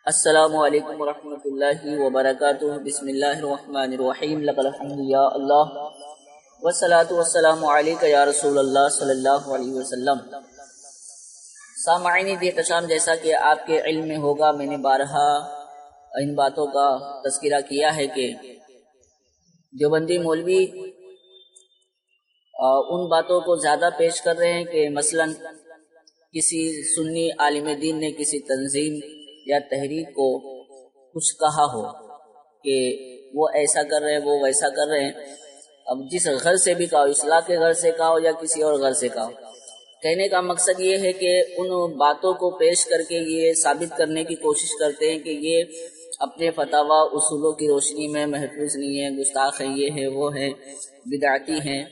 السلام علیکم ورحمۃ اللہ وبرکاتہ۔ بسم اللہ الرحمن الرحیم، لک الحمد یا اللہ والصلاۃ والسلام علیک یا رسول اللہ صلی اللہ علیہ وسلم۔ سامعین احتشام، جیسا کہ آپ کے علم میں ہوگا، میں نے بارہا ان باتوں کا تذکرہ کیا ہے کہ دیوبندی مولوی ان باتوں کو زیادہ پیش کر رہے ہیں کہ مثلاً کسی سنی عالم دین نے کسی تنظیم یا تحریک کو کچھ کہا ہو کہ وہ ایسا کر رہے ہیں، وہ ویسا کر رہے ہیں، اب جس غرض سے بھی کہا، اصلاح کے غرض سے کہا یا کسی اور غرض سے کہا، کہنے کا مقصد یہ ہے کہ ان باتوں کو پیش کر کے یہ ثابت کرنے کی کوشش کرتے ہیں کہ یہ اپنے فتاوی اصولوں کی روشنی میں محفوظ نہیں ہے، گستاخ ہیں، یہ ہے، وہ ہے، بدعتی ہیں۔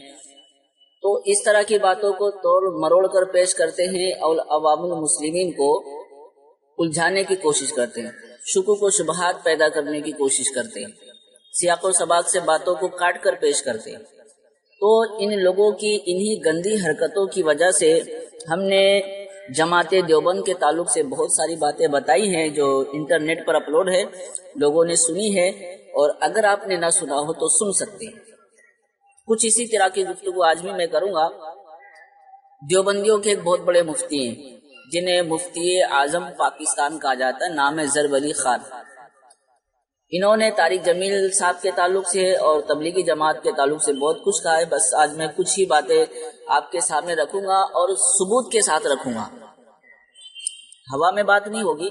تو اس طرح کی باتوں کو توڑ مروڑ کر پیش کرتے ہیں اور عوام المسلمین کو الجھانے کی کوشش کرتے ہیں، شکوک و شبہات پیدا کرنے کی کوشش کرتے ہیں، سیاق و سباق سے باتوں کو کاٹ کر پیش کرتے ہیں۔ تو ان لوگوں کی انہی گندی حرکتوں کی وجہ سے ہم نے جماعت دیوبند کے تعلق سے بہت ساری باتیں بتائی ہیں جو انٹرنیٹ پر اپلوڈ ہے، لوگوں نے سنی ہے، اور اگر آپ نے نہ سنا ہو تو سن سکتے ہیں۔ کچھ اسی طرح کی گفتگو آج بھی میں کروں گا۔ دیوبندیوں کے ایک بہت بڑے مفتی ہیں جنہیں مفتی اعظم پاکستان کہا جاتا ہے، نام ہے ضرب علی خان۔ انہوں نے طارق جمیل صاحب کے تعلق سے اور تبلیغی جماعت کے تعلق سے بہت کچھ کہا ہے، بس آج میں کچھ ہی باتیں آپ کے سامنے رکھوں گا اور ثبوت کے ساتھ رکھوں گا، ہوا میں بات نہیں ہوگی،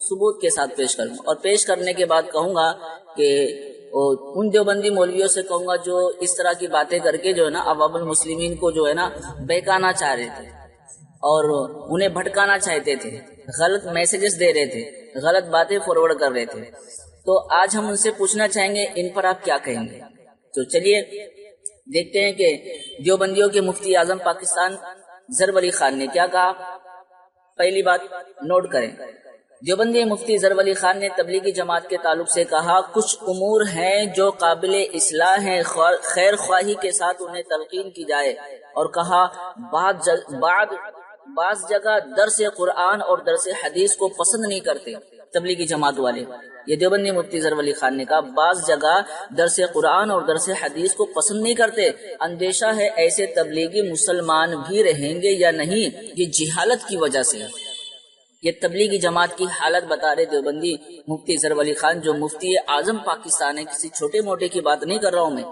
ثبوت کے ساتھ پیش کروں گا، اور پیش کرنے کے بعد کہوں گا کہ ان دیوبندی مولویوں سے کہوں گا جو اس طرح کی باتیں کر کے جو ہے نا عوام المسلمین کو جو ہے نا بہکانا چاہ رہے تھے اور انہیں بھٹکانا چاہتے تھے، غلط میسیجز دے رہے تھے، غلط باتیں فارورڈ کر رہے تھے، تو آج ہم ان سے پوچھنا چاہیں گے ان پر آپ کیا کہیں گے۔ تو چلیے دیکھتے ہیں کہ دیوبندیوں کے مفتی اعظم پاکستان ضرب علی خان نے کیا کہا۔ پہلی بات نوٹ کریں، دیوبندی مفتی ضرب علی خان نے تبلیغی جماعت کے تعلق سے کہا، کچھ امور ہیں جو قابل اصلاح ہیں، خیر خواہی کے ساتھ انہیں تلقین کی جائے، اور کہا بعض جگہ درس قرآن اور درس حدیث کو پسند نہیں کرتے تبلیغی جماعت والے۔ یہ دیوبندی مفتی ضرب علی خان نے کہا بعض جگہ درس قرآن اور درس حدیث کو پسند نہیں کرتے، اندیشہ ہے ایسے تبلیغی مسلمان بھی رہیں گے یا نہیں، یہ جہالت کی وجہ سے۔ یہ تبلیغی جماعت کی حالت بتا رہے دیوبندی مفتی ضرب علی خان، جو مفتی اعظم پاکستان ہے، کسی چھوٹے موٹے کی بات نہیں کر رہا ہوں میں۔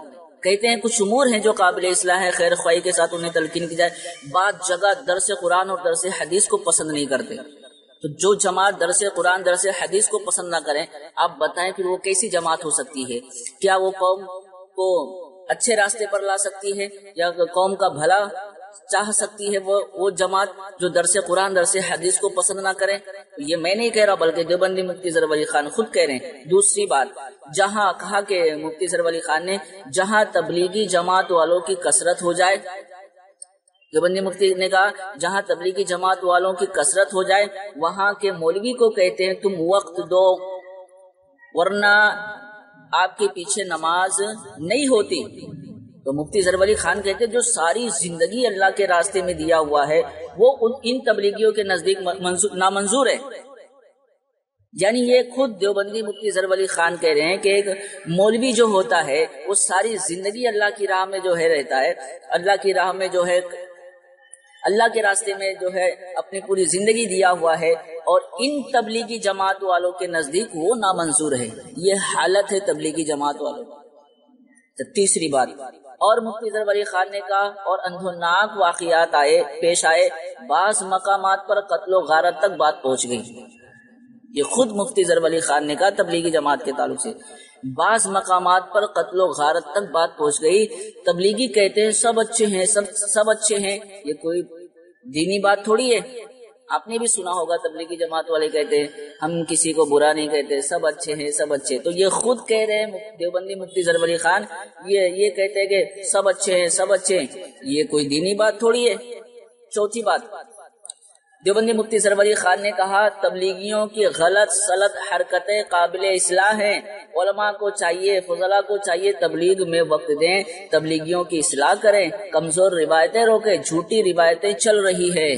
کہتے ہیں کچھ امور ہیں جو قابل اصلاح ہے، خیر خواہی کے ساتھ انہیں تلقین کی جائے، بعض جگہ درس قرآن اور درس حدیث کو پسند نہیں کرتے۔ تو جو جماعت درس قرآن درس حدیث کو پسند نہ کریں، آپ بتائیں پھر وہ کیسی جماعت ہو سکتی ہے؟ کیا وہ قوم کو اچھے راستے پر لا سکتی ہے یا قوم کا بھلا چاہ سکتی ہے وہ جماعت جو درس قرآن درس حدیث کو پسند نہ کریں؟ یہ میں نہیں کہہ رہا بلکہ دیوبندی مفتی ضرب علی خان خود کہہ رہے ہیں۔ دوسری بات، جہاں کہا کہ مفتی ضرب علی خان نے جہاں تبلیغی جماعت والوں کی کثرت ہو جائے، دیوبندی مفتی نے کہا جہاں تبلیغی جماعت والوں کی کثرت ہو جائے وہاں کے مولوی کو کہتے ہیں تم وقت دو ورنہ آپ کے پیچھے نماز نہیں ہوتی۔ تو مفتی ضرب علی خان کہتے ہیں جو ساری زندگی اللہ کے راستے میں دیا ہوا ہے وہ ان تبلیغیوں کے نزدیک نامنظور ہے۔ یعنی یہ خود دیوبندی مفتی ضرب علی خان کہہ رہے ہیں کہ ایک مولوی جو ہوتا ہے وہ ساری زندگی اللہ کی راہ میں جو ہے رہتا ہے، اللہ کی راہ میں جو ہے اللہ کے راستے میں جو ہے اپنی پوری زندگی دیا ہوا ہے، اور ان تبلیغی جماعت والوں کے نزدیک وہ نامنظور ہے۔ یہ حالت ہے تبلیغی جماعت والوں۔ تیسری بات، اور مفتی ضرب علی خان نے کہا اور اندھوناک واقعات پیش آئے، بعض مقامات پر قتل و غارت تک بات پہنچ گئی۔ یہ خود مفتی ضرب علی خان نے کہا تبلیغی جماعت کے تعلق سے بعض مقامات پر قتل و غارت تک بات پہنچ گئی۔ تبلیغی کہتے ہیں سب اچھے ہیں، سب اچھے ہیں، یہ کوئی دینی بات تھوڑی ہے۔ آپ نے بھی سنا ہوگا تبلیغی جماعت والے کہتے ہیں ہم کسی کو برا نہیں کہتے، سب اچھے ہیں، سب اچھے۔ تو یہ خود کہہ رہے ہیں دیوبندی مفتی ضرب علی خان، یہ کہتے ہیں کہ سب اچھے ہیں، سب اچھے ہیں، یہ کوئی دینی بات تھوڑی ہے۔ چوتھی بات، دیوبندی مفتی ضرب علی خان نے کہا تبلیغیوں کی غلط سلط حرکتیں قابل اصلاح ہیں، علماء کو چاہیے، فضلاء کو چاہیے تبلیغ میں وقت دیں، تبلیغیوں کی اصلاح کریں، کمزور روایتیں روکیں، جھوٹی روایتیں چل رہی ہے۔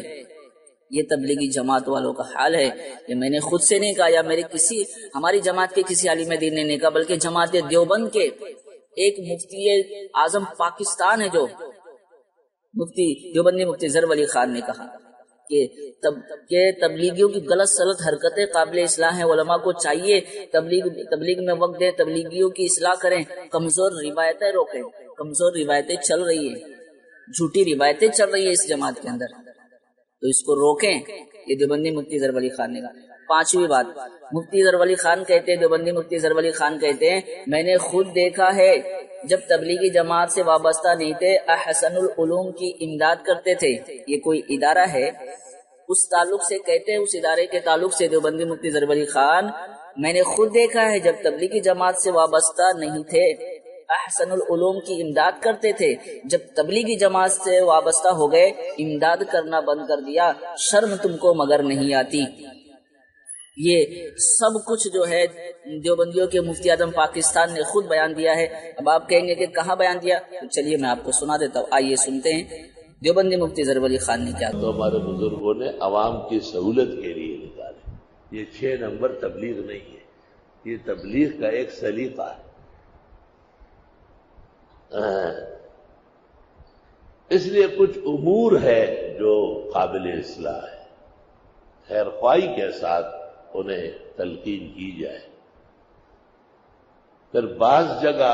یہ تبلیغی جماعت والوں کا حال ہے. یہ میں نے خود سے نہیں کہا یا ہماری جماعت کے کسی عالم دین نے نہیں کہا، بلکہ جماعت دیوبند کے ایک مفتی اعظم پاکستان ہے جو مفتی دیوبندی مفتی ظفر علی خان نے کہا کہ تبلیغیوں کی غلط سلط حرکتیں قابل اصلاح ہیں. علماء کو چاہیے تبلیغ میں وقت دے، تبلیغیوں کی اصلاح کریں، کمزور روایتیں روکیں. کمزور روایتیں چل رہی ہیں، جھوٹی روایتیں چل رہی ہیں اس جماعت کے اندر، تو اس کو روکیں. یہ دیوبندی مفتی ظفر علی خان نے کہا. پانچویں بات، مفتی ظفر علی خان کہتے ہیں، دیوبندی مفتی ظفر علی خان کہتے ہیں، میں نے خود دیکھا ہے جب تبلیغی جماعت سے وابستہ نہیں تھے احسن العلوم کی امداد کرتے تھے. یہ کوئی ادارہ ہے، اس تعلق سے کہتے ہیں، اس ادارے کے تعلق سے دیوبندی مفتی ظفر علی خان، میں نے خود دیکھا ہے جب تبلیغی جماعت سے وابستہ نہیں تھے احسن العلوم کی امداد کرتے تھے، جب تبلیغی جماعت سے وابستہ ہو گئے امداد کرنا بند کر دیا. شرم تم کو مگر نہیں آتی. یہ سب کچھ جو ہے دیوبندیوں کے مفتی اعظم پاکستان نے خود بیان دیا ہے. اب آپ کہیں گے کہ کہاں بیان دیا، تو چلیے میں آپ کو سنا دیتا ہوں، آئیے سنتے ہیں دیوبندی مفتی ظفر علی خان نے کیا. تو ہمارے بزرگوں نے عوام کی سہولت کے لیے نکالے. یہ 6 نمبر تبلیغ نہیں ہے، یہ تبلیغ کا ایک سلیقہ ہے. اس لیے کچھ امور ہے جو قابل اصلاح ہے، خیر خواہی کے ساتھ انہیں تلقین کی جائے. پھر بعض جگہ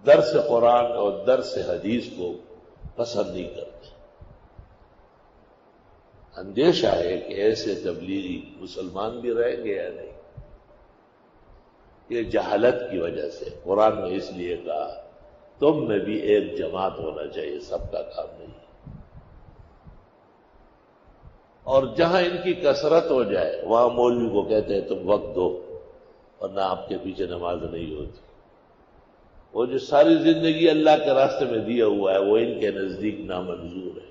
درس قرآن اور درس حدیث کو پسند نہیں کرتے. اندیشہ ہے کہ ایسے تبلیغی مسلمان بھی رہیں گے یا نہیں. یہ جہالت کی وجہ سے قرآن نے اس لیے کہا تم میں بھی ایک جماعت ہونا چاہیے، سب کا کام نہیں. اور جہاں ان کی کثرت ہو جائے وہاں مولوی کو کہتے ہیں تم وقت دو ورنہ آپ کے پیچھے نماز نہیں ہوتی. وہ جو ساری زندگی اللہ کے راستے میں دیا ہوا ہے وہ ان کے نزدیک نامنظور ہے.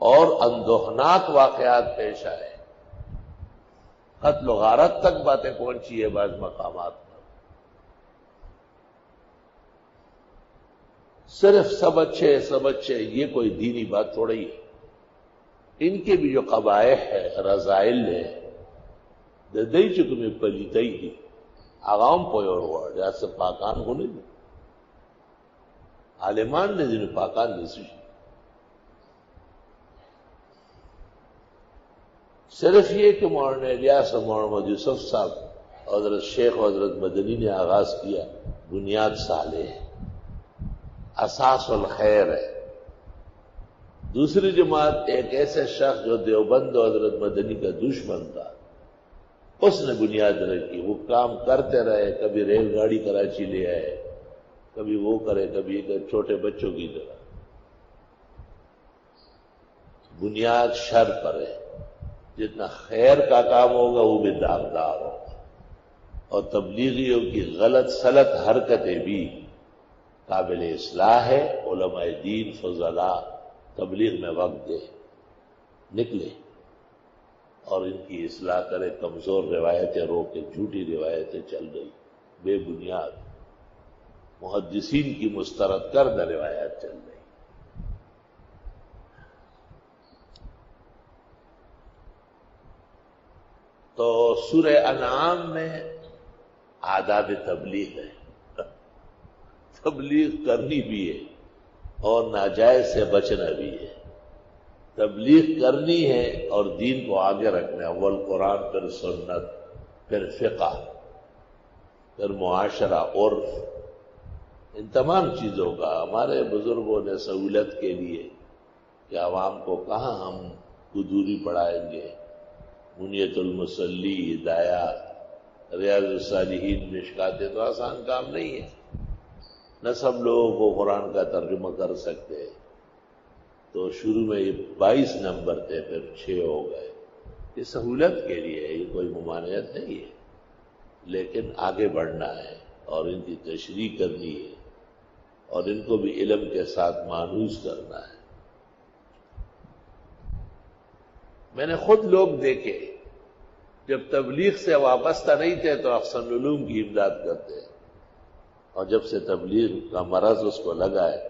اور اندوہناک واقعات پیش آئے، قتل و غارت تک باتیں پہنچی ہے بعض مقامات پر. صرف سب اچھے یہ کوئی دینی بات تھوڑی ہے. ان کے بھی جو قبائح ہے، رذائل ہے، دئی چکمی پلیتئی دی آغام پویور ہوا جیسے پاکان ہونے دی عالمان نے جنہیں پاکان نسی. صرف یہ کہ مولانا الیاس اور مولانا محمد یوسف صاحب حضرت شیخ و حضرت مدنی نے آغاز کیا، بنیاد صالح ہے، اساس الخیر ہے. دوسری جماعت ایک ایسے شخص جو دیوبند و حضرت مدنی کا دشمن تھا، اس نے بنیاد رکھی. وہ کام کرتے رہے، کبھی ریل گاڑی کراچی لے آئے، کبھی وہ کرے، کبھی چھوٹے بچوں کی طرح. بنیاد شر پر ہے. جتنا خیر کا کام ہوگا وہ بھی داغدار ہوگا. اور تبلیغیوں کی غلط سلط حرکتیں بھی قابل اصلاح ہے. علماء دین فضلاء تبلیغ میں وقت دے، نکلے اور ان کی اصلاح کرے. کمزور روایتیں روکے، جھوٹی روایتیں چل رہی بے بنیاد، محدثین کی مسترد کردہ روایات چل رہی. تو سورہ انعام میں آداب تبلیغ ہے. تبلیغ کرنی بھی ہے اور ناجائز سے بچنا بھی ہے. تبلیغ کرنی ہے اور دین کو آگے رکھنا ہے. اول قرآن، پھر سنت، پھر فقہ، پھر معاشرہ، عرف، ان تمام چیزوں کا ہمارے بزرگوں نے سہولت کے لیے کہ عوام کو کہاں ہم قدوری پڑھائیں گے. منیت المصلی، ہدایات، ریاض الصالحین، مشکات، تو آسان کام نہیں ہے. نہ سب لوگوں کو قرآن کا ترجمہ کر سکتے. تو شروع میں یہ 22 نمبر تھے، پھر 6 ہو گئے. یہ سہولت کے لیے ہے، یہ کوئی ممانعت نہیں ہے، لیکن آگے بڑھنا ہے اور ان کی تشریح کرنی ہے اور ان کو بھی علم کے ساتھ مانوس کرنا ہے. میں نے خود لوگ دیکھے جب تبلیغ سے وابستہ نہیں تھے تو احسن العلوم کی امداد کرتے، اور جب سے تبلیغ کا مرض اس کو لگا ہے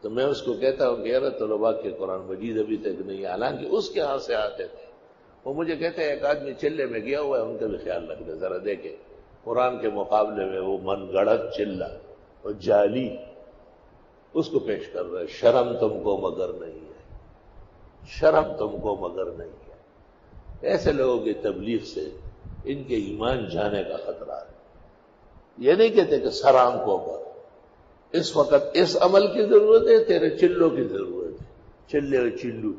تو میں اس کو کہتا ہوں کہ یار طلباء کے قرآن مجید ابھی تک نہیں، حالانکہ اس کے ہاں سے آتے تھے. وہ مجھے کہتے ہیں ایک آدمی چلے میں گیا ہوا ہے، ان کا بھی خیال رکھ دے ذرا، دیکھیں قرآن کے مقابلے میں وہ من گڑت چلہ اور جعلی اس کو پیش کر رہے. شرم تم کو مگر نہیں ہے، شرم تم کو مگر نہیں ہے. ایسے لوگوں کی تبلیغ سے ان کے ایمان جانے کا خطرہ ہے. یہ نہیں کہتے کہ سر آنکھوں پر، اس وقت اس عمل کی ضرورت ہے، تیرے چلوں کی ضرورت ہے. چلے اور چلو،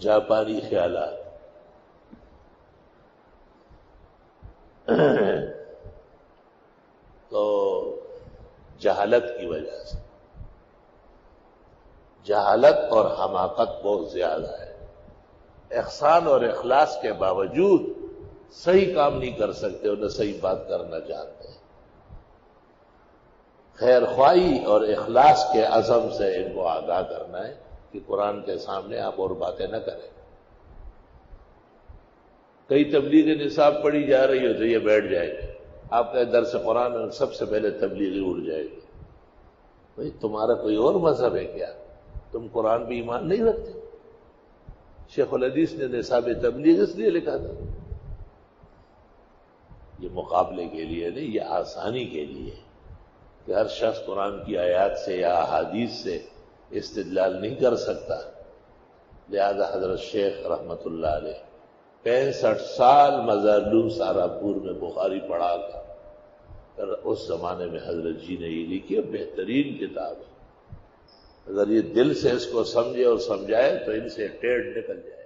جاپانی خیالات. تو جہالت کی وجہ سے، جہالت اور حماقت بہت زیادہ ہے. احسان اور اخلاص کے باوجود صحیح کام نہیں کر سکتے اور نہ صحیح بات کرنا چاہتے ہیں. خیر خواہی اور اخلاص کے عزم سے ان کو آگاہ کرنا ہے کہ قرآن کے سامنے آپ اور باتیں نہ کریں. کئی تبلیغ نصاب پڑھی جا رہی ہو تو یہ بیٹھ جائے گی، آپ کا درس قرآن میں سب سے پہلے تبلیغی اڑ جائے گی. بھائی تمہارا کوئی اور مذہب ہے کیا؟ تم قرآن پہ ایمان نہیں رکھتے؟ شیخ الحدیث نے نصاب تبلیغ اس لیے لکھا تھا، یہ مقابلے کے لیے نہیں، یہ آسانی کے لیے کہ ہر شخص قرآن کی آیات سے یا احادیث سے استدلال نہیں کر سکتا. لہذا حضرت شیخ رحمت اللہ علیہ 65 سال مزارلوم سہارنپور میں بخاری پڑھا کر اس زمانے میں حضرت جی نے یہ لکھی ہے. بہترین کتاب ہے، اگر یہ دل سے اس کو سمجھے اور سمجھائے تو ان سے ٹیڑھ نکل جائے.